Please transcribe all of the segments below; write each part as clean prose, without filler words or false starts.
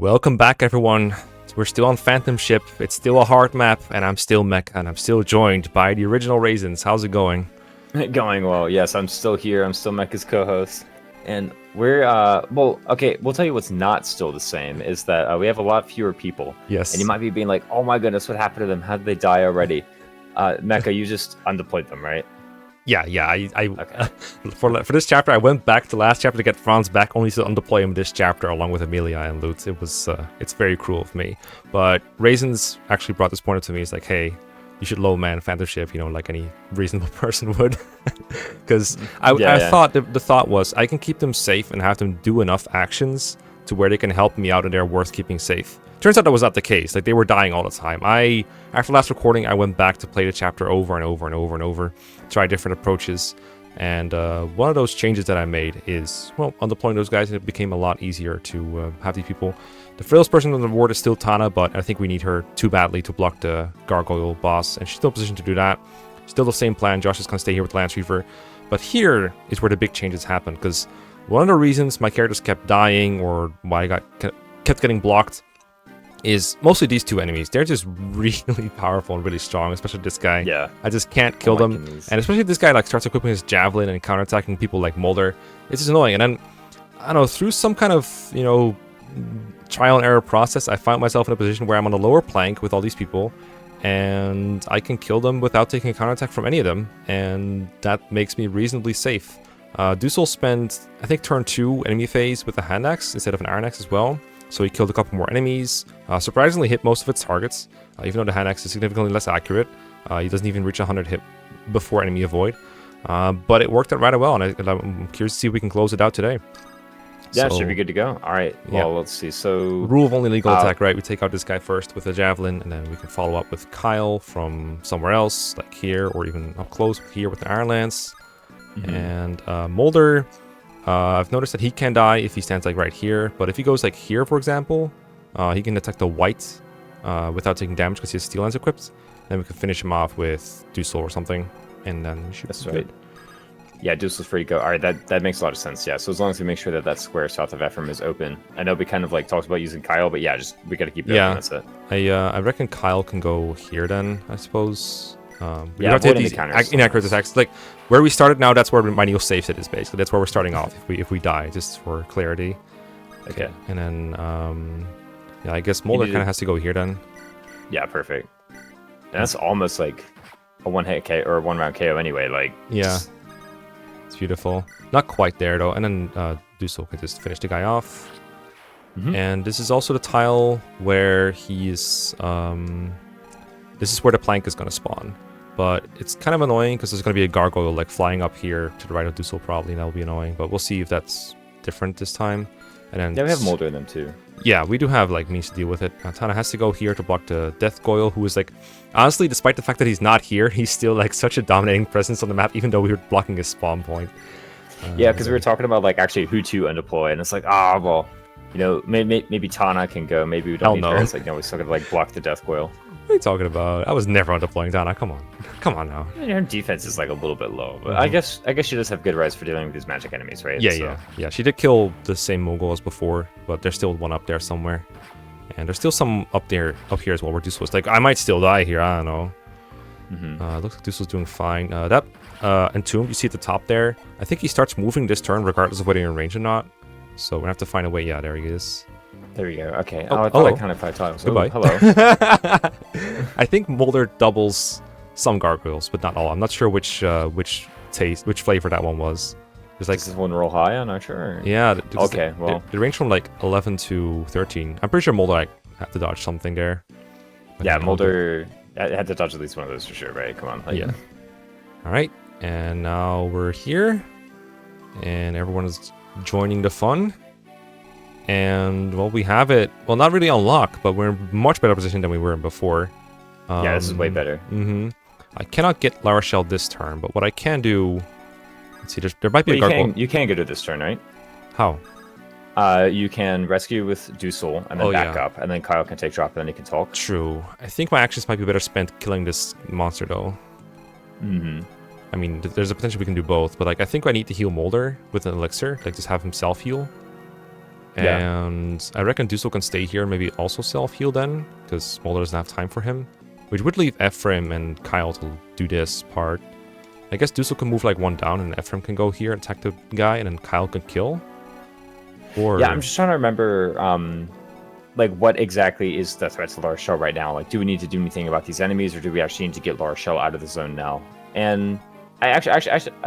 Welcome back, everyone. We're still on Phantom Ship. It's still a hard map, and I'm still Mecha, and I'm still joined by the original Raisins. How's it going? Going well. Yes, I'm still here. I'm still Mecha's co-host. And we're, well, okay, we'll tell you what's not still the same is that we have a lot fewer people. Yes. And you might be being like, oh my goodness, what happened to them? How did they die already? Mecha, you just undeployed them, right? Yeah. Okay. For this chapter, I went back to last chapter to get Franz back, only to undeploy him this chapter along with Amelia and Lutz. It was, it's very cruel of me. But Raisins actually brought this point up to me. It's like, hey, you should low man Phantom Ship, like any reasonable person would. Because I thought, the thought was, I can keep them safe and have them do enough actions to where they can help me out and they're worth keeping safe. Turns out that was not the case. Like, they were dying all the time. After last recording, I went back to play the chapter over and over and over and over, try different approaches, and one of those changes that I made is, well, undeploying those guys, and it became a lot easier to have these people. The frailest person on the board is still Tana, but I think we need her too badly to block the Gargoyle boss, and she's still in position to do that. Still the same plan. Josh is going to stay here with Lance Reaver, but here is where the big changes happen, because one of the reasons my characters kept dying, or why I kept getting blocked, is mostly these two enemies. They're just really powerful and really strong, especially this guy. Yeah. I just can't kill them. Goodness. And especially if this guy starts equipping his javelin and counterattacking people like Mulder. It's just annoying. And then, I don't know, through some kind of, trial and error process, I found myself in a position where I'm on the lower plank with all these people, and I can kill them without taking a counterattack from any of them, and that makes me reasonably safe. Dozla spent, I think, turn 2 enemy phase with a hand axe instead of an iron axe as well. So he killed a couple more enemies, surprisingly hit most of its targets, even though the hand axe is significantly less accurate. He doesn't even reach 100 hit before enemy avoid. But it worked out rather well, and I'm curious to see if we can close it out today. Yeah, it should be good to go. All right, well, yeah. Let's see. So, rule of only legal attack, right? We take out this guy first with a javelin, and then we can follow up with Kyle from somewhere else, like here, or even up close here with the Iron Lance. And Mulder, I've noticed that he can die if he stands like right here, but if he goes like here, for example, he can detect the white without taking damage because he has Steel Lance equipped. Then we can finish him off with Dozla or something, and then we should be good. Yeah, Dozla's free to go. All right, that makes a lot of sense. Yeah, so as long as we make sure that that square south of Ephraim is open. I know we kind of like talked about using Kyle, but yeah, just we got to keep it open. That's it. I reckon Kyle can go here then, I suppose. We yeah, have to hit these inaccurate attacks. Like where we started now, that's where my Neil safe set is basically. That's where we're starting off if we die, just for clarity. Okay. And then yeah, I guess Mulder kind of has to go here then. Yeah, perfect. And that's almost like a one-hit KO or a one-round KO anyway. Like yeah, it's beautiful. Not quite there though. And then Dozla can just finish the guy off. And this is also the tile where he's this is where the plank is going to spawn. But it's kind of annoying because there's going to be a gargoyle like flying up here to the right of Dozla probably, and that'll be annoying. But we'll see if that's different this time. And then yeah, we have Mulder in them too. Yeah, we do have like means to deal with it. Tana has to go here to block the Death Goyle, who is like, honestly, despite the fact that he's not here, he's still like such a dominating presence on the map, even though we were blocking his spawn point. Yeah, because we were talking about like actually who to undeploy, and it's like, well, maybe Tana can go, maybe we don't need her. It's like, no, we still gotta like block the Death Goyle. What are you talking about? I was never undeploying Tana. Come on now. Her defense is like a little bit low, but I guess she does have good rise for dealing with these magic enemies, right? Yeah. She did kill the same Mogul as before, but there's still one up there somewhere, and there's still some up here as well. Where Dozla was like, I might still die here. I don't know. Looks like Dozla's doing fine. That Entomb you see at the top there, I think he starts moving this turn regardless of whether you're in range or not. So we have to find a way. Yeah, there he is. There we go. Okay. I thought I kind of five tiles. Goodbye. Hello. I think Mulder doubles some gargoyles, but not all. I'm not sure which flavor that one was. There's like, this is one roll high. I'm not sure. Yeah. Okay. Well, the range from like 11 to 13. I'm pretty sure Mulder had to dodge something there. Yeah, Mulder had to dodge at least one of those for sure, right? Come on. Yeah. All right, and now we're here, and everyone is joining the fun. And, well, we have it, well, not really on lock, but we're in much better position than we were in before. Yeah, this is way better. I cannot get La Rochelle this turn, but what I can do... Let's see, there might be a gargoyle. You can go to this turn, right? How? You can rescue with Dozla, and then back up, and then Kyle can take drop, and then he can talk. True. I think my actions might be better spent killing this monster, though. I mean, there's a potential we can do both, but, like, I think I need to heal Mulder with an elixir, like, just have himself heal. And I reckon Dusel can stay here and maybe also self-heal then, because Smolder doesn't have time for him. Which would leave Ephraim and Kyle to do this part. I guess Dusel can move like one down and Ephraim can go here and attack the guy and then Kyle could kill. Or... Yeah, I'm just trying to remember like what exactly is the threat to La Rochelle right now. Like, do we need to do anything about these enemies, or do we actually need to get La Rochelle out of the zone now? And I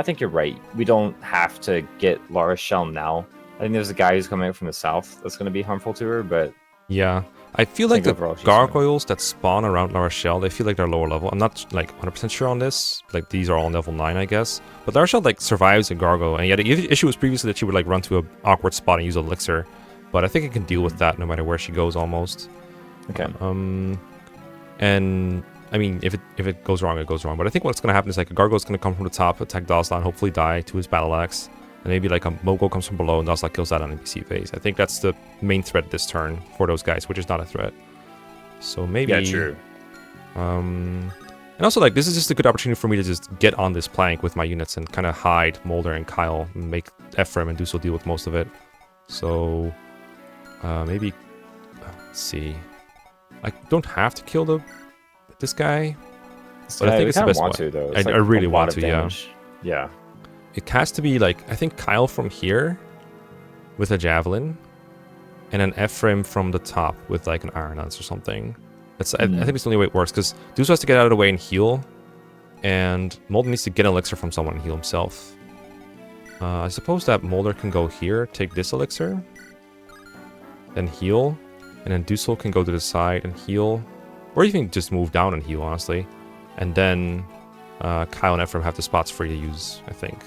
think you're right. We don't have to get La Rochelle now. I think there's a guy who's coming up from the south that's going to be harmful to her, but... Yeah, I feel like the gargoyles that spawn around La Rochelle, they feel like they're lower level. I'm not like 100% sure on this. Like, these are all level 9, I guess. But La Rochelle like survives a gargoyle, and yeah, the issue was previously that she would like run to an awkward spot and use elixir. But I think it can deal with that no matter where she goes almost. Okay. And I mean, if it goes wrong, it goes wrong. But I think what's going to happen is like a gargoyle's going to come from the top, attack Dozla, and hopefully die to his battle axe. And maybe like a Mogul comes from below and Dozla kills that on NPC phase. I think that's the main threat this turn for those guys, which is not a threat. So maybe... Yeah, true. And also like this is just a good opportunity for me to just get on this plank with my units and kind of hide Molder and Kyle and make Ephraim and Dusel deal with most of it. So maybe... let's see. I don't have to kill this guy. But I think it's the best way. Though. I really want to, yeah. Yeah. It has to be like, I think Kyle from here with a javelin, and then Ephraim from the top with like an iron lance or something. That's I think it's the only way it works, because Dusel has to get out of the way and heal, and Molder needs to get an elixir from someone and heal himself. I suppose that Molder can go here, take this elixir, then heal, and then Dusel can go to the side and heal, or even just move down and heal, honestly. And then Kyle and Ephraim have the spots free to use, I think.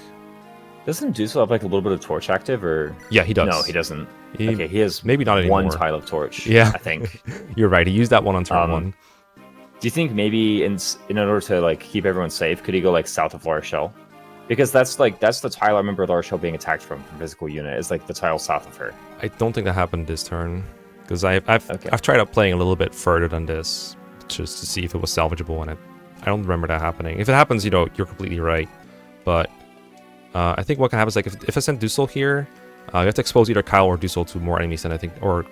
Doesn't Dusel have like a little bit of torch active, or... Yeah, he does. No, he doesn't. Okay, he has maybe not anymore. One tile of torch, yeah. I think. You're right, he used that one on turn 1. Do you think maybe in order to like keep everyone safe, could he go like south of La Rochelle? Because that's the tile I remember La Rochelle being attacked from physical unit, is like the tile south of her. I don't think that happened this turn, because I've tried out playing a little bit further than this, just to see if it was salvageable, and I don't remember that happening. If it happens, you know, you're completely right. But I think what can happen is like if I send Dusel here, you have to expose either Kyle or Dusel to more enemies than I think, or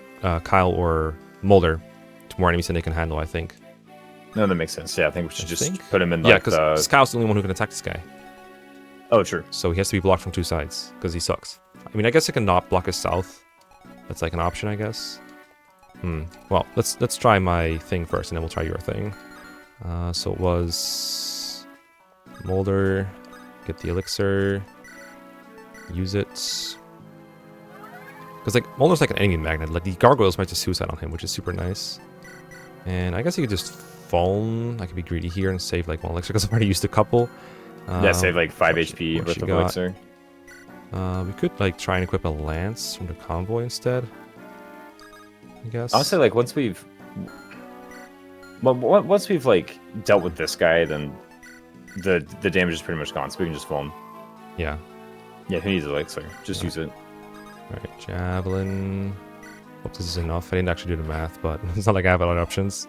Kyle or Molder to more enemies than they can handle, I think. No, that makes sense. Yeah, I think we should just put him in like because Kyle's the only one who can attack this guy. Oh, true. So he has to be blocked from 2 sides, because he sucks. I mean, I guess I can not block his south. That's like an option, I guess. Well, let's try my thing first, and then we'll try your thing. So it was Molder, get the elixir, use it. Because like Molder's like an enemy magnet. Like the gargoyles might just suicide on him, which is super nice. And I guess he could just Fallen. I could be greedy here and save like 1 elixir, because I've already used a couple. Yeah, save like 5 HP worth of elixir. We could like try and equip a lance from the convoy instead, I guess. Honestly, like once we've like dealt with this guy, then the damage is pretty much gone, so we can just full him. Yeah. Yeah, who needs elixir? Just use it. Alright, javelin. Hope this is enough. I didn't actually do the math, but it's not like I have a lot of options.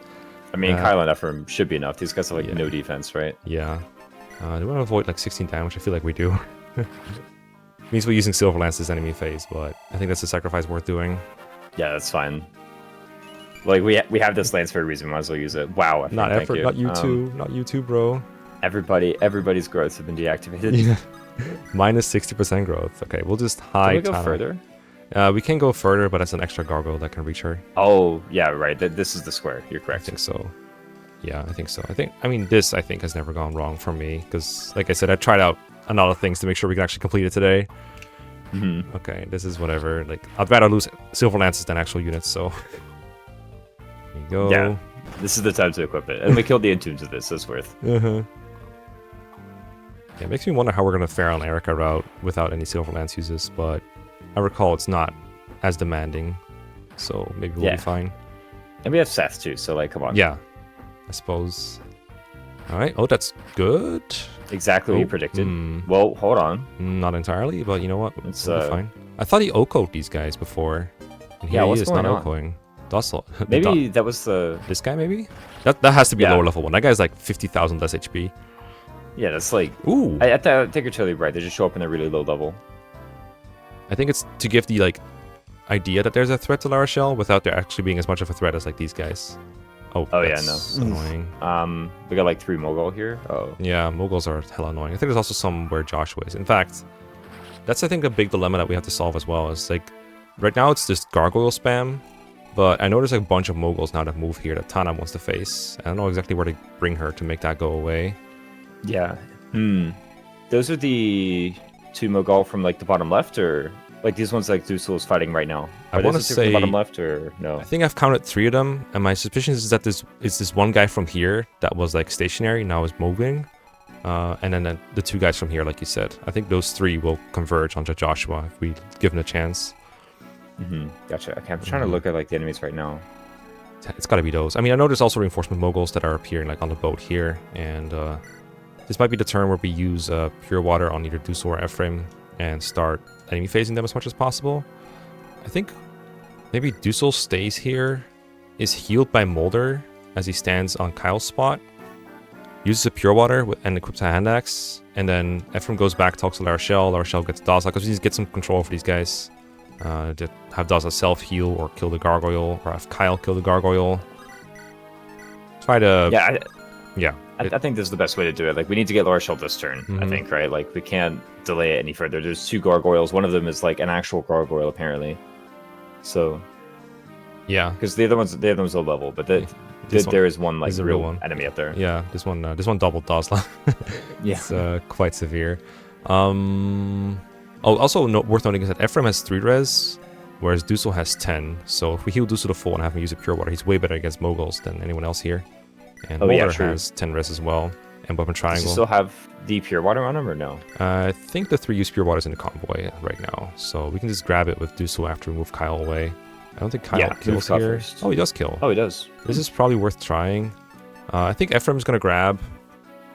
I mean, Kyle and Ephraim should be enough. These guys have like no defense, right? Yeah. Do we want to avoid like 16 damage? I feel like we do. Means we're using Silver Lance this enemy phase, but I think that's a sacrifice worth doing. Yeah, that's fine. Like we have this lance for a reason. Might as well use it. Wow. Not effort. Not you too. Not you too, bro. Everybody's growths have been deactivated. Yeah. Minus 60% growth. Okay, we'll just hide. Can we go further? We can go further, but that's an extra gargoyle that can reach her. Oh, yeah, right. This is the square. You're correct. I think so. Yeah, I think so. This has never gone wrong for me, because, like I said, I tried out a lot of things to make sure we can actually complete it today. Mm-hmm. Okay, this is whatever. Like, I'd rather lose Silver Lances than actual units, so... There you go. Yeah, this is the time to equip it. And we killed the Entombs of this, so it's worth. Uh-huh. Yeah, it makes me wonder how we're going to fare on Erica route without any Silver Lance uses, but I recall it's not as demanding, so maybe we'll be fine. And we have Seth too, so like, come on. Yeah, I suppose. Alright, oh, that's good. Exactly what you predicted. Well, hold on. Not entirely, but you know what? It's fine. I thought he Oko'd these guys before. And here what's he is going not on? Okoing. Dozla. Maybe that was the... This guy, maybe? That has to be a lower level one. That guy's like 50,000 less HP. Yeah, that's like... Ooh. I think you're totally right. They just show up in a really low level. I think it's to give the, like... idea that there's a threat to La Rochelle without there actually being as much of a threat as like these guys. Oh yeah, no. Annoying. We got like 3 Mogul here. Oh. Yeah, Moguls are hella annoying. I think there's also some where Joshua is. In fact, that's I think a big dilemma that we have to solve as well. Is like, right now it's just gargoyle spam, but I know there's like a bunch of Moguls now that move here that Tana wants to face. I don't know exactly where to bring her to make that go away. Yeah. Those are the 2 Mogul from like the bottom left, or like these ones like Dozla is fighting right now. I want to from say the bottom left or no? I think I've counted 3 of them, and my suspicion is that this one guy from here that was like stationary now is moving, and then the 2 guys from here, like you said. I think those 3 will converge onto Joshua if we give him a chance. Gotcha. Okay, I'm trying to look at like the enemies right now. It's got to be those. I mean, I know there's also reinforcement Moguls that are appearing like on the boat here, and this might be the turn where we use Pure Water on either Dozla or Ephraim and start enemy phasing them as much as possible. I think maybe Dozla stays here, is healed by Molder as he stands on Kyle's spot, uses a Pure Water and equips a hand axe, and then Ephraim goes back, talks to La Rochelle gets Dozla, because we need to get some control for these guys. To have Dozla self-heal or kill the gargoyle, or have Kyle kill the gargoyle. Try to... Yeah. I think this is the best way to do it. Like, we need to get La Rochelle this turn, I think, right? Like, we can't delay it any further. There's 2 gargoyles. One of them is, like, an actual gargoyle, apparently. So... Yeah. Because the other one's low level, but there is one, like, real enemy up there. Yeah, this one doubled Dozla. Yeah. It's quite severe. Also worth noting is that Ephraim has 3 res, whereas Dozla has 10. So if we heal Dozla to full and have him use a Pure Water, he's way better against Moguls than anyone else here. And Molder has 10 res as well, and Weapon Triangle. Does he still have the Pure Water on him, or no? I think the 3 use Pure Waters in the convoy right now, so we can just grab it with Dozla after we move Kyle away. I don't think Kyle kills here. First. Oh, he does kill. Oh, he does. This is probably worth trying. I think Ephraim's going to grab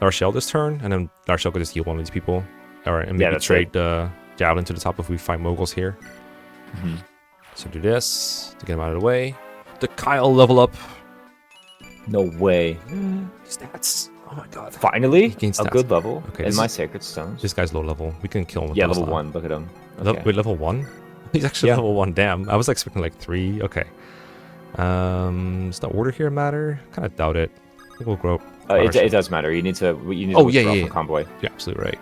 La Rochelle this turn, and then La Rochelle could just heal one of these people. And maybe trade the Javelin to the top if we find Moguls here. So do this to get him out of the way. The Kyle level up. No way. Stats. Oh my god. Finally, a good level in my Sacred Stones. This guy's low level. We can kill him with level 1. Look at him. Okay. Wait, level 1? He's actually level 1. Damn. I was expecting like 3. Okay. Does the order here matter? Kind of doubt it. I think we'll grow. It does matter. You need to withdraw from convoy. You're absolutely right.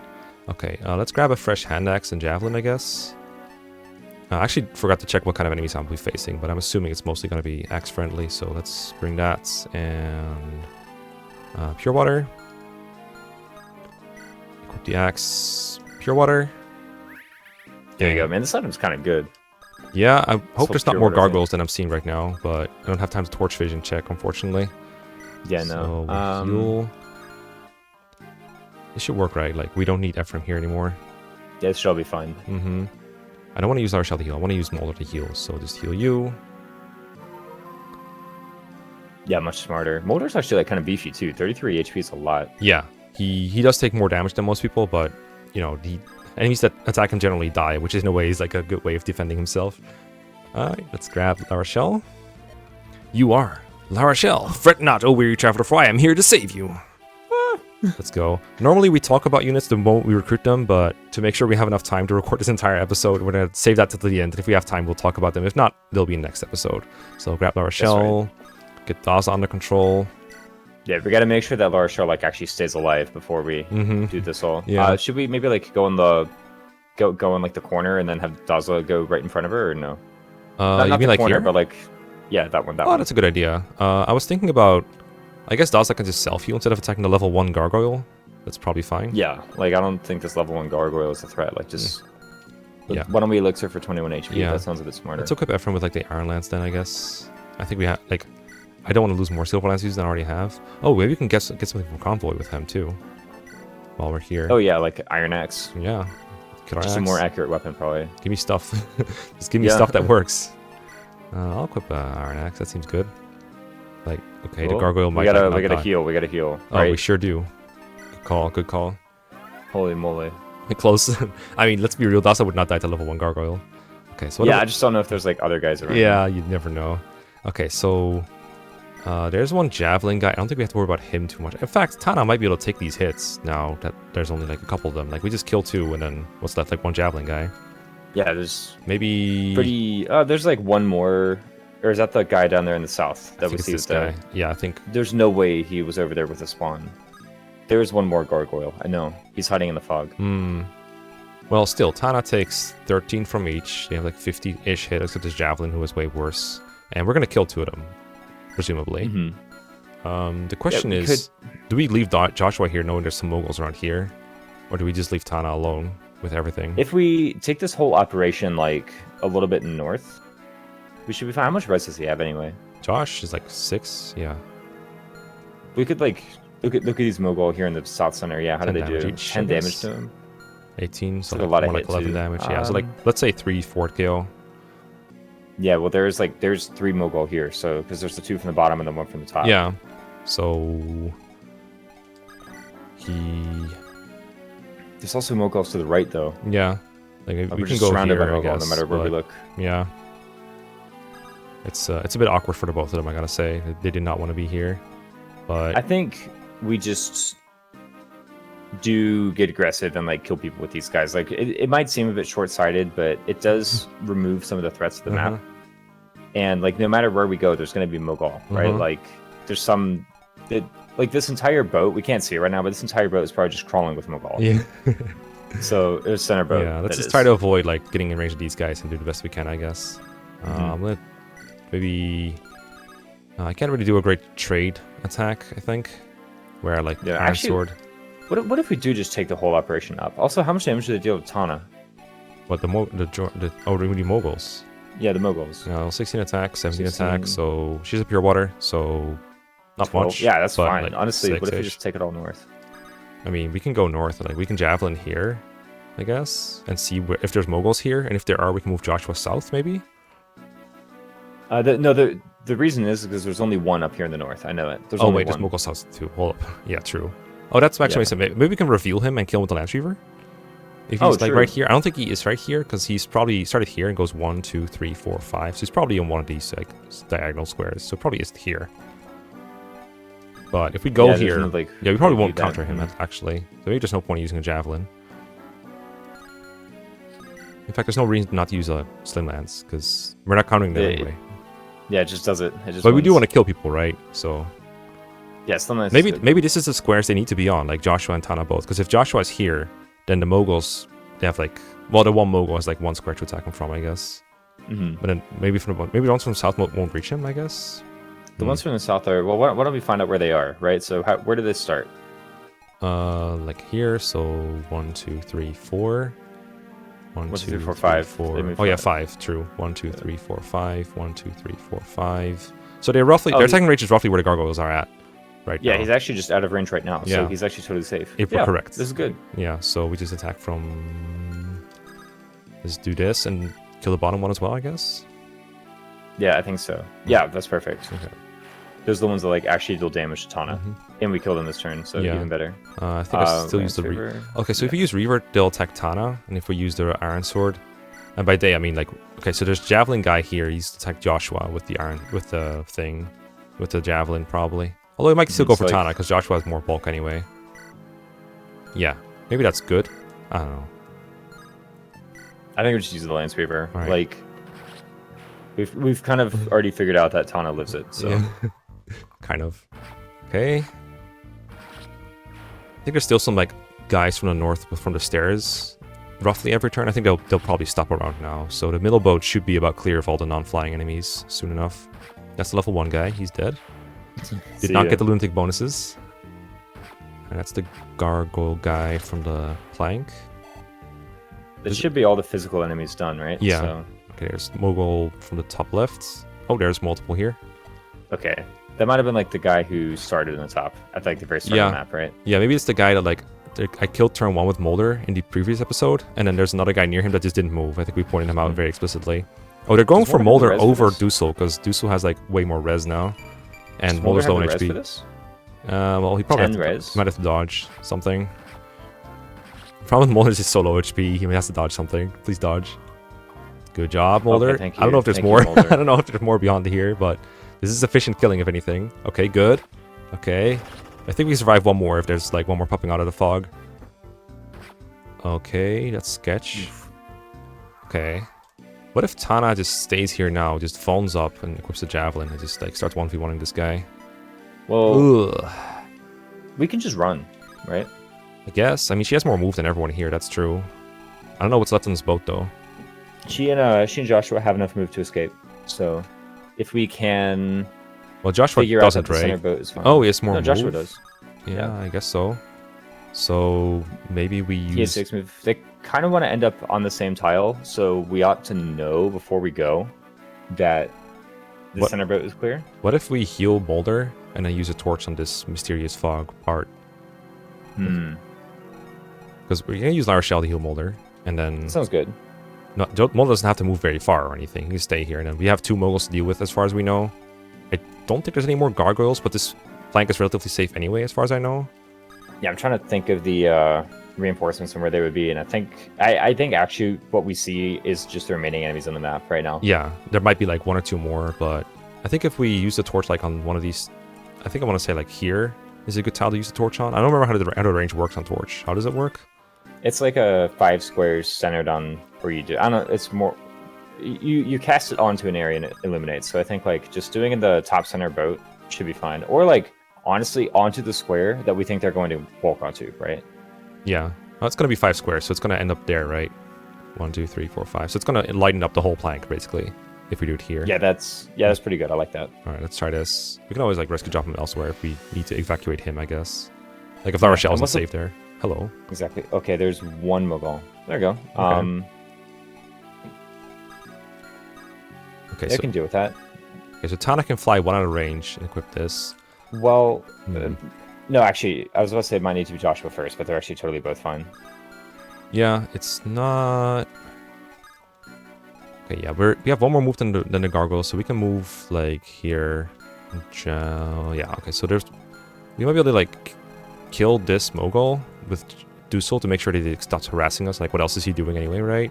Okay. Let's grab a fresh hand axe and javelin, I guess. I actually forgot to check what kind of enemies I'll be facing, but I'm assuming it's mostly going to be axe friendly, so let's bring that. And Pure Water. Equip the axe. Pure Water. There you go, man. This item's kind of good. Yeah, I hope there's not more gargoyles than I'm seeing right now, but I don't have time to torch vision check, unfortunately. Yeah, no. So heal. It should work, right? Like, we don't need Ephraim here anymore. Yeah, it should be fine. I don't want to use La Rochelle to heal. I want to use Molder to heal, so just heal you. Yeah, much smarter. Molder's actually like kind of beefy too. 33 HP is a lot. Yeah, he does take more damage than most people, but you know, the enemies that attack him generally die, which in a way is like a good way of defending himself. Alright, let's grab La Rochelle. You are La Rochelle. Fret not, O weary traveler, for I am here to save you. Let's go. Normally we talk about units the moment we recruit them, but to make sure we have enough time to record this entire episode, we're going to save that to the end. If we have time, we'll talk about them. If not, they'll be in the next episode. So grab La Rochelle, get Dozla under control. Yeah, we got to make sure that La Rochelle like actually stays alive before we do this all. Yeah. Should we maybe like go in like the corner and then have Dozla go right in front of her, or no? Not you mean like corner, here? But like, yeah, that one. That's a good idea. I was thinking about, I guess Dozla can just self-heal instead of attacking the level 1 gargoyle. That's probably fine. Yeah, like I don't think this level 1 gargoyle is a threat. Like just, why don't we elixir for 21 HP? Yeah. That sounds a bit smarter. Let's hook up Ephraim with like the Iron Lance then, I guess. I think we have like, I don't want to lose more Silver Lance users than I already have. Oh, maybe we can get something from Convoy with him too, while we're here. Oh yeah, like Iron Axe. Yeah. Just a more accurate weapon, probably. Give me stuff. Just give me stuff that works. I'll equip Iron Axe. That seems good. Like, okay, the gargoyle might not we gotta die. heal. We gotta heal. Oh, right? we sure do. Good call. Good call. Holy moly. Close. I mean, let's be real. Dozla would not die to level 1 gargoyle. Okay, so I just don't know if there's like other guys around. Yeah, you'd never know. Okay, so there's one javelin guy. I don't think we have to worry about him too much. In fact, Tana might be able to take these hits now that there's only like a couple of them. Like we just kill 2, and then what's left? Like 1 javelin guy. Yeah, there's Maybe pretty. There's like one more, or is that the guy down there in the south I that think we it's see this with guy. the? Yeah, I think. There's no way he was over there with a spawn. There is one more gargoyle. I know he's hiding in the fog. Hmm. Well, still, Tana takes 13 from each. They have like 50-ish hit, except this Javelin, who is way worse. And we're gonna kill 2 of them, presumably. The question is, do we leave Joshua here knowing there's some moguls around here? Or do we just leave Tana alone with everything? If we take this whole operation like a little bit north, we should be fine. How much res does he have anyway? Josh is like 6, yeah. We could like look at these mogul here in the south center. Yeah, how do 10 they do? damage each, 10 I damage guess. to him. 18, so like a like lot of more like hit 11 too. damage. Yeah, so like, let's say 3 fort kill. Yeah, well, there's 3 mogul here, so because there's the 2 from the bottom and the 1 from the top. Yeah, so he. There's also moguls to the right though. Yeah, like we We're can just go surrounded here, by I mogul guess. no matter where we but, look. Yeah, it's a bit awkward for the both of them. I gotta say, they did not want to be here, but I think we just do get aggressive and like kill people with these guys. Like it might seem a bit short-sighted, but it does remove some of the threats to the map. And like no matter where we go, there's going to be mogul, right? Like there's some like this entire boat. We can't see it right now, but this entire boat is probably just crawling with mogul. yeah. So it's center boat. Yeah, let's just try to avoid like getting in range of these guys and do the best we can, I guess. Maybe I can't really do a great trade attack. I think where like Iron Sword. What if we do just take the whole operation up? Also, how much damage do they deal with Tana? What we need moguls. Yeah, the moguls. 16 attack, 17 attack. So she's a pure water, so not 12. much. Yeah, that's fine. Like Honestly, what if we 6-ish? just take it all north? I mean, we can go north. Like we can javelin here, I guess, and see if there's moguls here, and if there are, we can move Joshua south, maybe. The reason is because there's only one up here in the north. I know it. There's only there's one. mogul south too. Hold up. Yeah, true. Oh, that's actually maybe we can reveal him and kill him with the Lance Reaver. If he's like right here, I don't think he is right here because he's probably started here and goes 1, 2, 3, 4, 5. So he's probably in one of these like diagonal squares. So probably is here. But if we go here, we probably won't counter him actually. So maybe there's no point in using a javelin. In fact, there's no reason not to use a slim lance because we're not countering them anyway. Yeah, it just does it. But we do want to kill people, right? So. Yeah, slim lance. Maybe this is the squares they need to be on, like Joshua and Tana both. Because if Joshua's here, then the moguls they have like the one mogul has like 1 square to attack him from, I guess. But then maybe the ones from the south won't reach him, I guess. The ones from the south are why don't we find out where they are, right? So where do they start? Like here. So 1, 2, 3, 4. 1, 2, 3, 4, 5. 4. Oh yeah, 5. True. 1, 2, 3, 4, 5. 1, 2, 3, 4, 5. So they're roughly their attacking range is roughly where the gargoyles are at. Right now. He's actually just out of range right now, so he's actually totally safe. If we're correct. This is good. Yeah, so we just attack from... Let's do this and kill the bottom one as well, I guess? Yeah, I think so. Yeah, that's perfect. Okay. Those are the ones that like actually deal damage to Tana. And we kill them this turn, so even better. I think I still use the Reaver. Okay, so if we use Reaver, they'll attack Tana, and if we use the Iron Sword... And by they, I mean like... Okay, so there's Javelin guy here, he's attacked Joshua with the with the Javelin, probably. Although he might still go for Tana, because Joshua has more bulk anyway. Yeah, maybe that's good. I don't know. I think we just use the Lance Weaver. Right. Like, we've kind of already figured out that Tana lives it, so... Yeah. Kind of. Okay. I think there's still some, like, guys from the north from the stairs roughly every turn. I think they'll probably stop around now. So the middle boat should be about clear of all the non-flying enemies soon enough. That's the level 1 guy. He's dead. Did not get the lunatic bonuses. And that's the gargoyle guy from the plank. It should be all the physical enemies done, right? Yeah. So... Okay, there's mogul from the top left. Oh, there's multiple here. Okay. That might have been like the guy who started in the top at like the very start of the map, right? Yeah, maybe it's the guy that like I killed turn 1 with Molder in the previous episode, and then there's another guy near him that just didn't move. I think we pointed him out very explicitly. Oh, they're going for Molder over Dusel, because Dusel has like way more res now. And Molder's low on HP. Well, he probably might have to dodge something. The problem with Molder is he's so low HP, he has to dodge something. Please dodge. Good job, Molder. Okay, thank you. I don't know if there's more. I don't know if there's more beyond here, but this is efficient killing, if anything. Okay, good. Okay. I think we survive one more if there's like one more popping out of the fog. Okay, that's sketch. Okay. What if Tana just stays here now, just phones up and equips the javelin and just like starts 1v1ing this guy? Well, Ugh. we can just run, right? I guess. I mean, she has more move than everyone here. That's true. I don't know what's left on this boat though. She and Joshua have enough move to escape. So, if we can Well, Joshua figure out that doesn't, the center right? boat is fine. Oh, he has more No, move. Joshua does. Yeah, I guess so. So maybe we He has use. 6 move. They kind of want to end up on the same tile, so we ought to know before we go that the What- center boat is clear. What if we heal Boulder and then use a torch on this mysterious fog part? Because we're gonna use Lara Shell to heal Molder, and then Sounds good. Molder doesn't have to move very far or anything. He can stay here, and then we have 2 moguls to deal with as far as we know. I don't think there's any more gargoyles, but this flank is relatively safe anyway, as far as I know. Yeah, I'm trying to think of the reinforcements and where they would be, and I think actually what we see is just the remaining enemies on the map right now. Yeah, there might be like 1 or 2 more, but I think if we use the torch like on one of these, I think I want to say like here is a good tile to use the torch on. I don't remember how the range works on torch. How does it work? It's like a 5 squares centered on where you do. I don't know. It's more you cast it onto an area and it illuminates. So I think like just doing in the top center boat should be fine, or like honestly onto the square that we think they're going to walk onto, right? Yeah, well, it's gonna be 5 squares, so it's gonna end up there, right? 1, 2, 3, 4, 5. So it's gonna lighten up the whole plank basically if we do it here. Yeah, that's pretty good. I like that. All right, let's try this. We can always like rescue drop him elsewhere if we need to evacuate him, I guess. Like if Lara Shell isn't safe there. Hello. Exactly. Okay, there's 1 mogul. There you go. Okay, I so can deal with that. Tana can fly 1 out of range and equip this. Well, no, actually, I was about to say it might need to be Joshua first, but they're actually totally both fine. Yeah, it's not. Okay, yeah, we have 1 more move than the gargoyle, so we can move like here. Yeah, okay, so we might be able to like kill this mogul with Dusel to make sure that he stops harassing us. Like, what else is he doing anyway, right?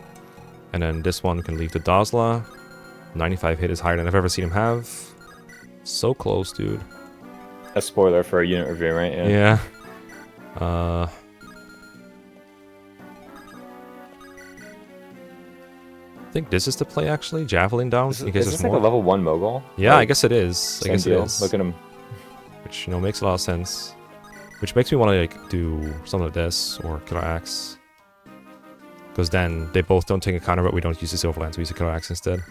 And then this one can leave to Dozla. 95 hit is higher than I've ever seen him have. So close, dude. A spoiler for a unit review, right? Yeah. I think this is the play actually. Javelin down in case Is there's this like more. a level 1 mogul? Yeah, I Like, guess it is. I same guess it deal. is. Look at him. Which, you know, makes a lot of sense. Which makes me want to like do some of this or Killer Axe. Because then they both don't take a counter, but we don't use the Silverlands, we use the Killer Axe instead.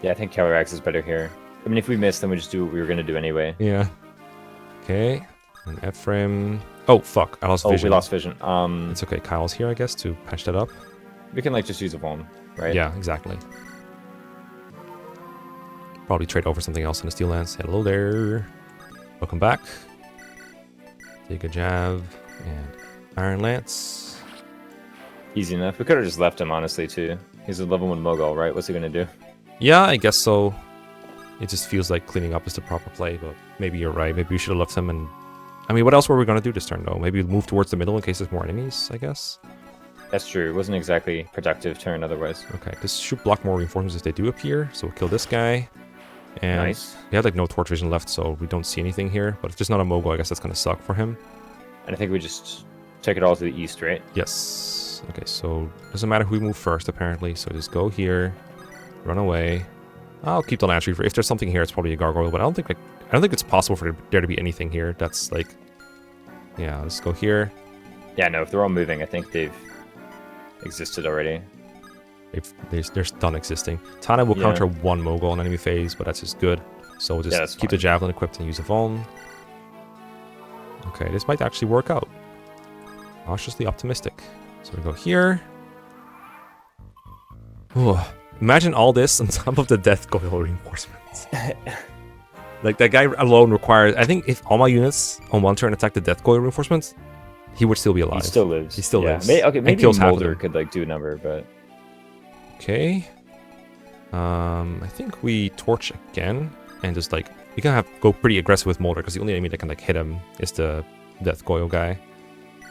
Yeah, I think Killer Axe is better here. I mean, if we miss, then we just do what we were going to do anyway. Yeah. Okay. And Ephraim. Oh, fuck. I lost Oh, vision. we lost vision. It's okay. Kyle's here, I guess, to patch that up. We can like just use a Vuln, right? Yeah, exactly. Probably trade over something else in the Steel Lance. Hello there. Welcome back. Take a jab and Iron Lance. Easy enough. We could have just left him, honestly, too. He's a level 1 mogul, right? What's he going to do? Yeah, I guess so. It just feels like cleaning up is the proper play, but maybe you're right. Maybe we should have left him and... I mean, what else were we going to do this turn, though? Maybe move towards the middle in case there's more enemies, I guess? That's true. It wasn't exactly productive turn otherwise. Okay, this should block more reinforcements if they do appear, so we'll kill this guy. And Nice. we have like no torch vision left, so we don't see anything here. But if there's not a mogul, I guess that's gonna suck for him. And I think we just take it all to the east, right? Yes. Okay, so doesn't matter who we move first apparently. So just go here, run away. I'll keep the lance reaver. If there's something here, it's probably a gargoyle. But I don't think it's possible for there to be anything here. That's like, yeah. Let's go here. Yeah, no. If they're all moving, I think they've existed already. They're done existing. Tana will counter 1 mogul on enemy phase, but that's just good. So we'll just keep the javelin equipped and use a Vuln. Okay, this might actually work out. Cautiously optimistic. So we go here. Ooh, imagine all this on top of the Death Coil reinforcements. Like, that guy alone requires... I think if all my units on 1 turn attack the Death Coil reinforcements, he would still be alive. He still lives. He still lives. Okay, maybe kills half of Molder them. could like do a number, but Okay. I think we torch again and just like we can go pretty aggressive with Molder because the only enemy that can like hit him is the Death Coil guy.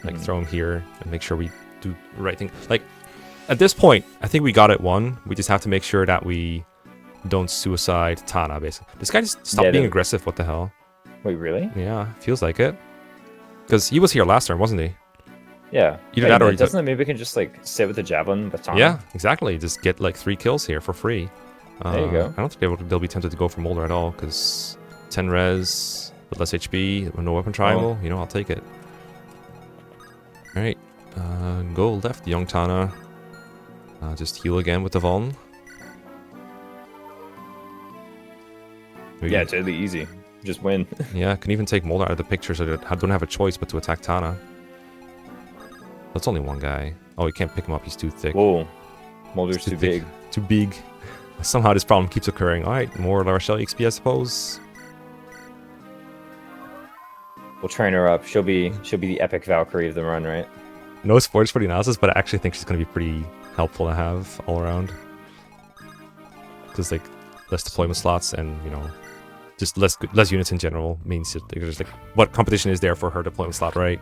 Like throw him here and make sure we do the right thing. Like at this point, I think we got it won. We just have to make sure that we don't suicide Tana. Basically, this guy just stopped being aggressive. What the hell? Wait, really? Yeah, feels like it. Because he was here last turn, wasn't he? Yeah. Either that or doesn't that maybe we can just like sit with the javelin baton? yeah, exactly. Just get like 3 kills here for free. There you go. I don't think they'll be tempted to go for Molder at all because 10 res with less HP, no weapon triangle. You know, I'll take it. All right, go left, Young Tana. Just heal again with the Vuln. Yeah, it's really easy. Just win. Yeah, can even take Molder out of the picture so that I don't have a choice but to attack Tana. That's only one guy. Oh, you can't pick him up, he's too thick. Whoa. Molder's too big. Too big. Somehow this problem keeps occurring. Alright, more La Rochelle XP, I suppose. We'll train her up. She'll be the epic Valkyrie of the run, right? No sports for the analysis, but I actually think she's going to be pretty helpful to have all around. Because, like, less deployment slots and, you know, just less units in general means that there's, like, what competition is there for her deployment slot, right?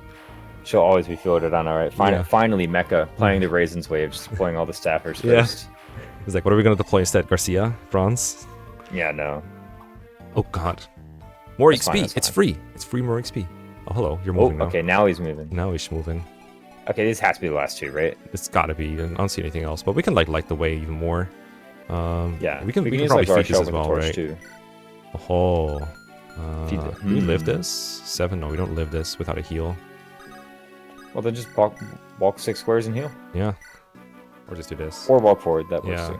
She'll always be fielded on, alright. Finally, Mecha, playing the Raisins wave, just deploying all the staffers first. It's like, what are we going to deploy instead? Garcia? Bronze? Yeah, no. Oh, God. More That's XP. fine, It's free. It's free more XP. Oh, hello. You're moving now. Okay, now he's moving. Now he's moving. Okay, this has to be the last 2, right? It's got to be. I don't see anything else. But we can, like, light the way even more. Yeah, we can use, probably like, feed this as well, right? Too. Oh. Feed Do we live this? 7? No, we don't live this without a heal. Well, then just walk 6 squares and heal. Yeah. Or just do this. Or walk forward. That works too.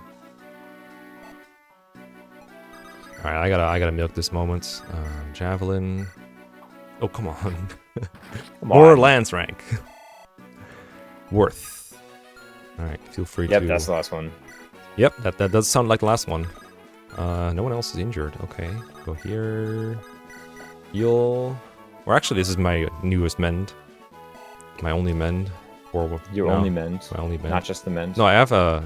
All right, I gotta milk this moment. Javelin. Oh, come on. More lance rank. Worth. All right, feel free to. Yep, that's the last one. Yep, that does sound like the last one. No one else is injured. Okay, go here. Heal. Or actually, this is my newest mend. My only mend. Or Your only mend. My only mend. Not just the mend. No, I have a.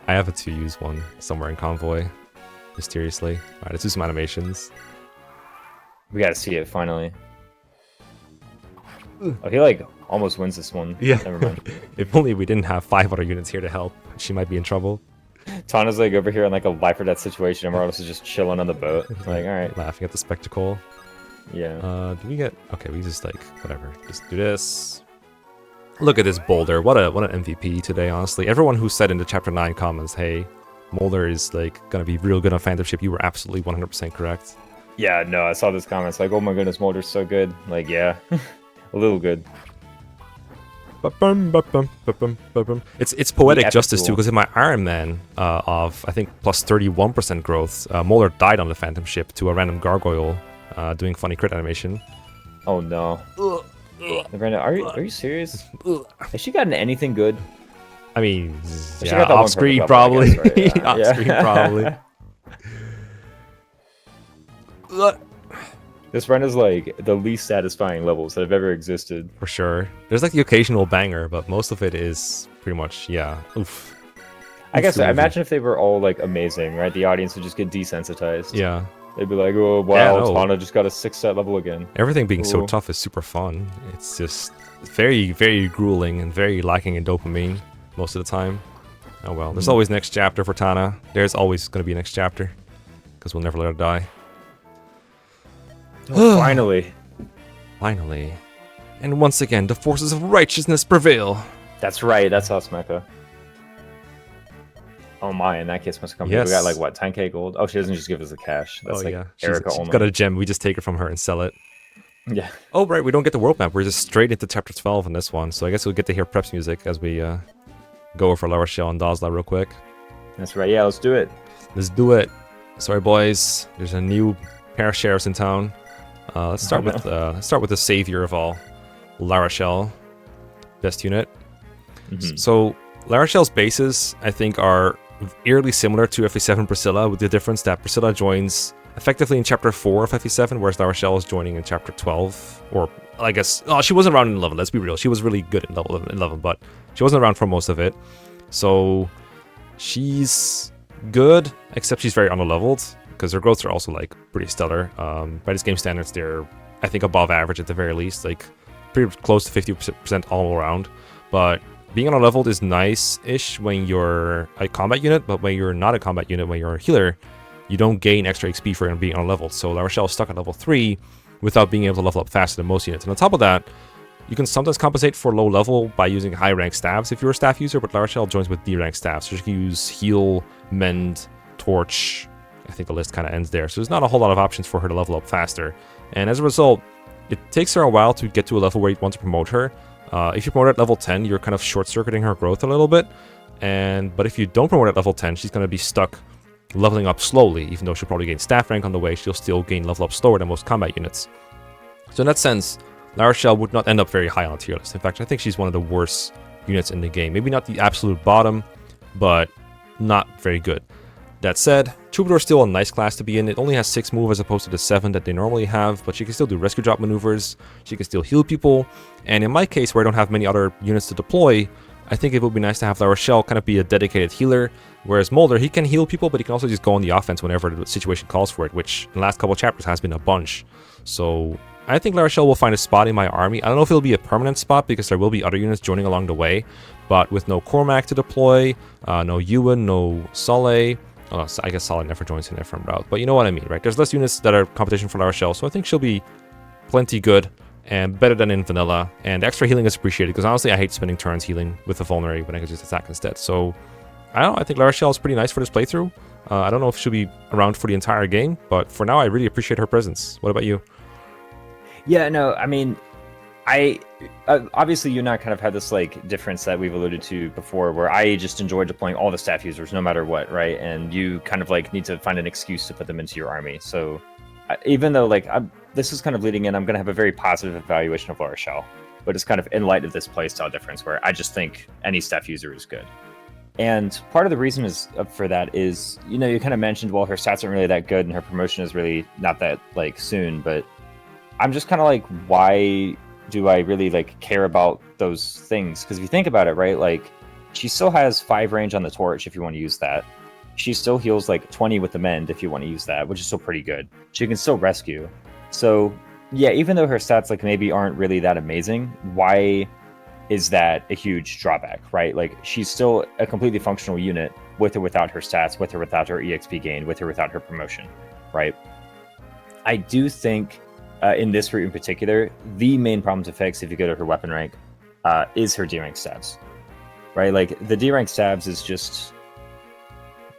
I have a 2-use one somewhere in Convoy. Mysteriously. Alright, let's do some animations. We gotta see it finally. Oh, he like almost wins this one. Yeah. Never mind. If only we didn't have 5 other units here to help. She might be in trouble. Tana's like over here in like a life or death situation, and Morales is just chilling on the boat. Like, alright. Laughing at the spectacle. Yeah. Do we get... Okay, we just like... Whatever. Just do this. Look at this Boulder. What an MVP today, honestly. Everyone who said in the Chapter 9 comments, hey, Molder is like gonna be real good on Phantom Ship, you were absolutely 100% correct. Yeah, no, I saw this comments like, oh my goodness, Molder's so good. Like, yeah, a little good. It's poetic justice too, because in my Iron Man of I think plus 31% growth, Molder died on the Phantom Ship to a random gargoyle doing funny crit animation. Oh no. Brandon, are you serious? Has she gotten anything good? I mean, She yeah, got that off one screen perfect probably. level, I guess, right? Off screen probably. This run is like the least satisfying levels that have ever existed. For sure. There's like the occasional banger, but most of it is pretty much, yeah, oof. I guess, I imagine if they were all like amazing, right? The audience would just get desensitized. Yeah. They'd be like, oh wow, Tana just got a 6-set level again. Everything being so tough is super fun. It's just very, very grueling and very lacking in dopamine most of the time. Oh well, there's always next chapter for Tana. There's always going to be a next chapter, because we'll never let her die. Oh, finally. Finally. And once again, the forces of righteousness prevail. That's right, that's us, Mecha. Oh my, in that case must come. Yes. We got like what, 10k gold? Oh, she doesn't just give us the cash. That's like Erica she's only. got a gem. We just take it from her and sell it. Yeah. Oh right, we don't get the world map. We're just straight into chapter 12 in this one. So I guess we'll get to hear Preps music as we go over La Rochelle and Dozla real quick. That's right. Yeah, let's do it. Let's do it. Sorry, boys. There's a new pair of sheriffs in town. Let's start with the savior of all, La Rochelle, best unit. So La Rochelle's bases, I think, are eerily similar to FE7 Priscilla, with the difference that Priscilla joins effectively in Chapter 4 of FE7, whereas La Rochelle is joining in Chapter 12. Or, I guess, she wasn't around in 11, let's be real. She was really good in level 11, but she wasn't around for most of it. So, she's good, except she's very underleveled, because her growths are also, like, pretty stellar. By this game standards, they're, I think, above average at the very least, like, pretty close to 50% all around. But being underleveled is nice-ish when you're a combat unit, but when you're not a combat unit, when you're a healer, you don't gain extra XP for being underleveled. So La Rochelle is stuck at level 3 without being able to level up faster than most units. And on top of that, You can sometimes compensate for low level by using high rank staffs if you're a staff user, but Lara Shell joins with D rank staffs, so she can use heal, mend, torch. I think the list kind of ends there. So there's not a whole lot of options for her to level up faster. And as a result, it takes her a while to get to a level where you want to promote her. If you promote her at level 10, you're kind of short-circuiting her growth a little bit. But if you don't promote at level 10, she's going to be stuck leveling up slowly. Even though she'll probably gain staff rank on the way, she'll still gain level up slower than most combat units. So in that sense, Lara Shell would not end up very high on the tier list. In fact, I think she's one of the worst units in the game. Maybe not the absolute bottom, but not very good. That said, Troubadour is still a nice class to be in. It only has 6 move as opposed to the 7 that they normally have, but she can still do rescue drop maneuvers, she can still heal people, and in my case, where I don't have many other units to deploy, I think it would be nice to have Lara Shell kind of be a dedicated healer, whereas Molder, he can heal people, but he can also just go on the offense whenever the situation calls for it, which in the last couple of chapters has been a bunch. So I think Lara Shell will find a spot in my army. I don't know if it'll be a permanent spot because there will be other units joining along the way, but with no Cormac to deploy, no Ewan, no Sully. Oh, I guess Sully never joins in a different route, but you know what I mean, right? There's less units that are competition for Lara Shell, so I think she'll be plenty good and better than in vanilla. And extra healing is appreciated because honestly, I hate spending turns healing with the Vulnerary when I could just attack instead. So I don't know. I think Lara Shell is pretty nice for this playthrough. I don't know if she'll be around for the entire game, but for now, I really appreciate her presence. What about you? Yeah, no, I mean, obviously you and I kind of had this like difference that we've alluded to before, where I just enjoy deploying all the staff users no matter what, right? And you kind of like need to find an excuse to put them into your army. So even though like this is kind of leading in, I'm going to have a very positive evaluation of Lara Shell, but it's kind of in light of this playstyle difference where I just think any staff user is good. And part of the reason is for that is, you know, you kind of mentioned, well, her stats aren't really that good and her promotion is really not that like soon, but I'm just kind of like, why do I really like care about those things? Because if you think about it, right, like she still has 5 range on the torch if you want to use that. She still heals like 20 with the mend if you want to use that, which is still pretty good. She can still rescue. So yeah, even though her stats like maybe aren't really that amazing, why is that a huge drawback, right? Like she's still a completely functional unit with or without her stats, with or without her EXP gain, with or without her promotion, right? I do think in this route in particular, the main problem to fix if you go to her weapon rank is her D rank stabs, right? Like the D rank stabs is just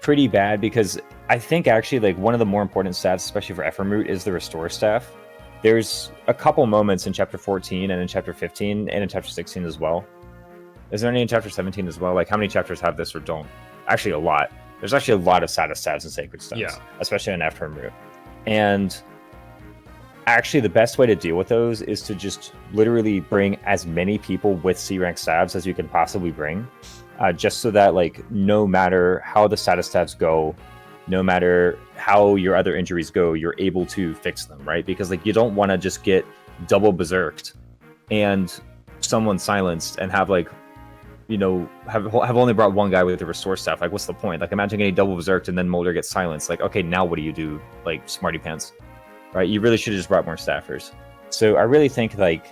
pretty bad because I think actually like one of the more important stats, especially for Ephraim route, is the restore staff. There's a couple moments in chapter 14 and in chapter 15 and in chapter 16 as well. Is there any in chapter 17 as well? Like how many chapters have this or don't? Actually a lot. There's actually a lot of status stabs in Sacred Stones, especially in Ephraim route. And actually, the best way to deal with those is to just literally bring as many people with C-rank stabs as you can possibly bring, just so that, like, no matter how the status stabs go, no matter how your other injuries go, you're able to fix them, right? Because, like, you don't want to just get double berserked and someone silenced and have, like, you know, have only brought one guy with the restore staff. Like, what's the point? Like, imagine getting double berserked and then Molder gets silenced. Like, okay, now what do you do? Like, smarty pants. Right, you really should have just brought more staffers. So I really think like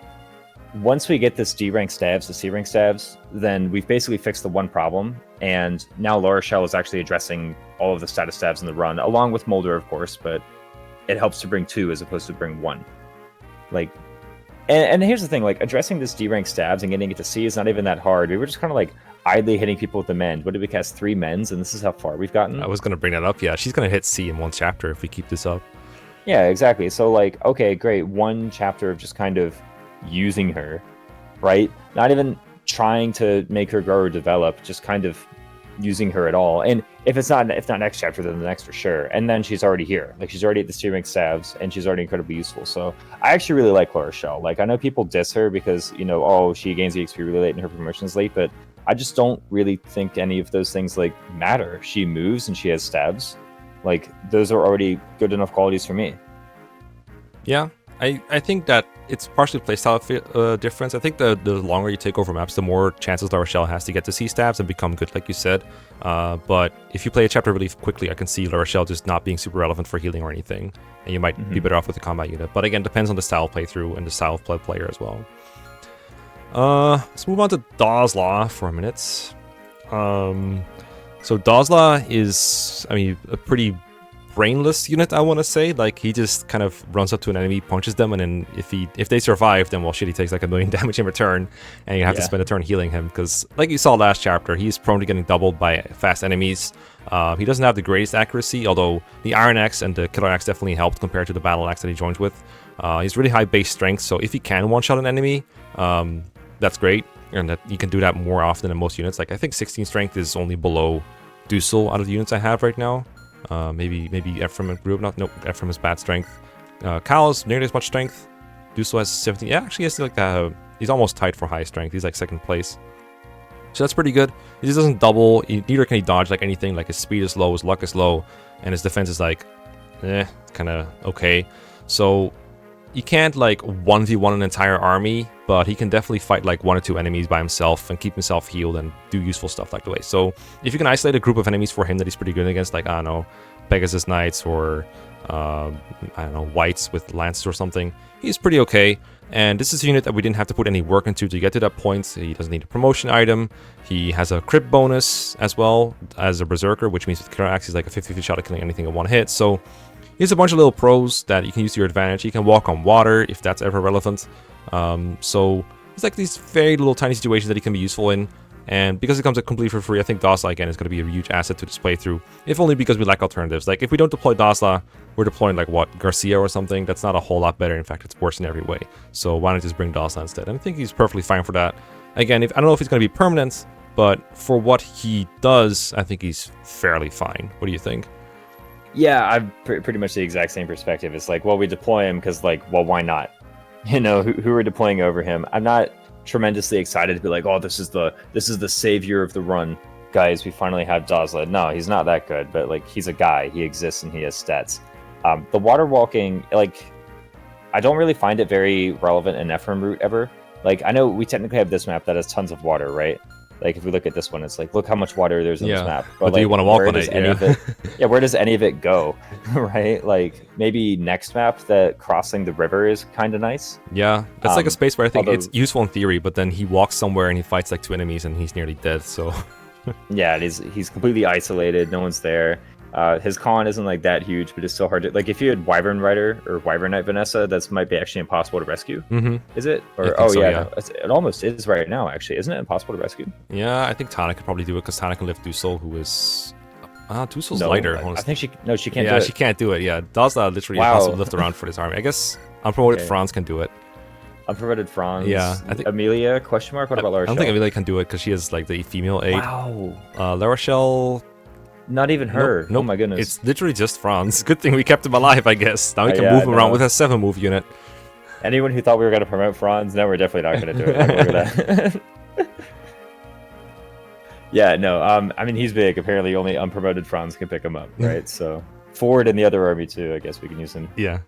once we get this D rank stabs to C rank stabs, then we've basically fixed the one problem. And now Lara Shell is actually addressing all of the status stabs in the run, along with Molder, of course. But it helps to bring 2 as opposed to bring 1. Like, and here's the thing: like addressing this D rank stabs and getting it to C is not even that hard. We were just kind of like idly hitting people with the mend. What did we cast? 3 mends, and this is how far we've gotten. I was going to bring that up. Yeah, she's going to hit C in 1 chapter if we keep this up. Yeah, exactly. So, like, okay, great. 1 chapter of just kind of using her, right? Not even trying to make her grow or develop, just kind of using her at all. And if not next chapter, then the next for sure. And then she's already here. Like, she's already at the C rank stabs, and she's already incredibly useful. So, I actually really like Lara Shell. Like, I know people diss her because, you know, oh, she gains the XP really late and her promotion's late, but I just don't really think any of those things, like, matter. She moves and she has stabs. Like, those are already good enough qualities for me. Yeah, I think that it's partially playstyle difference. I think the longer you take over maps, the more chances Lara Shell has to get to C stabs and become good, like you said. But if you play a chapter really quickly, I can see Lara Shell just not being super relevant for healing or anything. And you might be better off with the combat unit. But again, depends on the style of playthrough and the style of player as well. Let's move on to Dozla for a minute. So Dozla is, I mean, a pretty brainless unit, I want to say. Like, he just kind of runs up to an enemy, punches them, and then if they survive, then well, shit, he takes like 1 million damage in return, and you have to spend a turn healing him, because like you saw last chapter, he's prone to getting doubled by fast enemies. He doesn't have the greatest accuracy, although the Iron Axe and the Killer Axe definitely helped compared to the Battle Axe that he joins with. He's really high base strength, so if he can one-shot an enemy, that's great, and that you can do that more often than most units. Like, I think 16 strength is only below Dozla out of the units I have right now. Maybe Ephraim and Group. Nope, Ephraim has bad strength. Kyle has nearly as much strength. Dozla has 17. Yeah, actually, he's like he's almost tied for high strength. He's like second place. So that's pretty good. He just doesn't double. Neither can he dodge like anything. Like, his speed is low, his luck is low, and his defense is like, kind of okay. So you can't like 1v1 an entire army, but he can definitely fight like 1 or 2 enemies by himself and keep himself healed and do useful stuff like the way. So if you can isolate a group of enemies for him that he's pretty good against, like, I don't know, Pegasus Knights or I don't know, Whites with Lances or something, he's pretty okay. And this is a unit that we didn't have to put any work into to get to that point. He doesn't need a promotion item. He has a crit bonus as well as a Berserker, which means with Killer Axe he's like a 50-50 shot at killing anything in one hit. So he has a bunch of little pros that you can use to your advantage. He can walk on water if that's ever relevant. So it's like these very little tiny situations that he can be useful in. And because it comes completely for free, I think Dozla again is going to be a huge asset to this playthrough. If only because we lack alternatives. Like, if we don't deploy Dozla, we're deploying like what, Garcia or something. That's not a whole lot better. In fact, it's worse in every way. So why not just bring Dozla instead? And I think he's perfectly fine for that. Again, I don't know if he's going to be permanent, but for what he does, I think he's fairly fine. What do you think? Yeah, I've pretty much the exact same perspective. It's like, well, we deploy him because, like, well, why not? You know, who are deploying over him? I'm not tremendously excited to be like, oh, this is the savior of the run, guys. We finally have Dozla. No, he's not that good, but like, he's a guy. He exists and he has stats. The water walking, like, I don't really find it very relevant in Ephraim route ever. Like, I know we technically have this map that has tons of water, right? Like, if we look at this one, it's like, look how much water there's in this map. But like, do you want to walk on it? Where does any of it go? Right? Like, maybe next map that crossing the river is kind of nice. Yeah, that's like a space where I think it's useful in theory, but then he walks somewhere and he fights like 2 enemies and he's nearly dead, so... Yeah, he's completely isolated, no one's there. His con isn't like that huge, but it's still hard to, like, if you had Wyvern Rider or Wyvern Knight Vanessa, that might be actually impossible to rescue. Is it? Or so, yeah. No, it almost is right now. Actually, isn't it impossible to rescue? Yeah, I think Tana could probably do it because Tana can lift Dozla, who is Duzl's lighter. I think she can't. Do it. Yeah, she can't do it. Yeah, Dozla literally impossible to lift around for this army. I guess unpromoted Franz can do it. Unpromoted Franz. Yeah, I think Amelia? Question mark. What about La Rochelle? I don't think Amelia can do it because she has like the female aid. Wow. La Rochelle. Not even her. Nope. Oh my goodness. It's literally just Franz. Good thing we kept him alive, I guess. Now we can move him around with a 7-move unit. Anyone who thought we were going to promote Franz, no, we're definitely not going to do it. Look at that. Yeah, no. I mean, he's big. Apparently, only unpromoted Franz can pick him up, right? So Ford and the other army too. I guess we can use him. Yeah.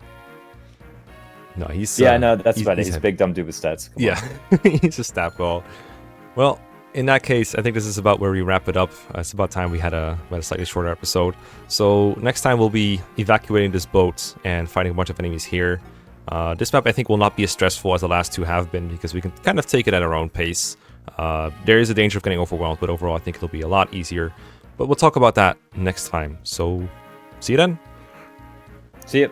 No, he's. Yeah, no, that's about it. He's big, dumb dude with stats. He's a stat ball. Well, in that case, I think this is about where we wrap it up. It's about time we had a slightly shorter episode. So next time we'll be evacuating this boat and fighting a bunch of enemies here. This map I think will not be as stressful as the last 2 have been because we can kind of take it at our own pace. There is a danger of getting overwhelmed, but overall I think it'll be a lot easier. But we'll talk about that next time. So see you then. See you.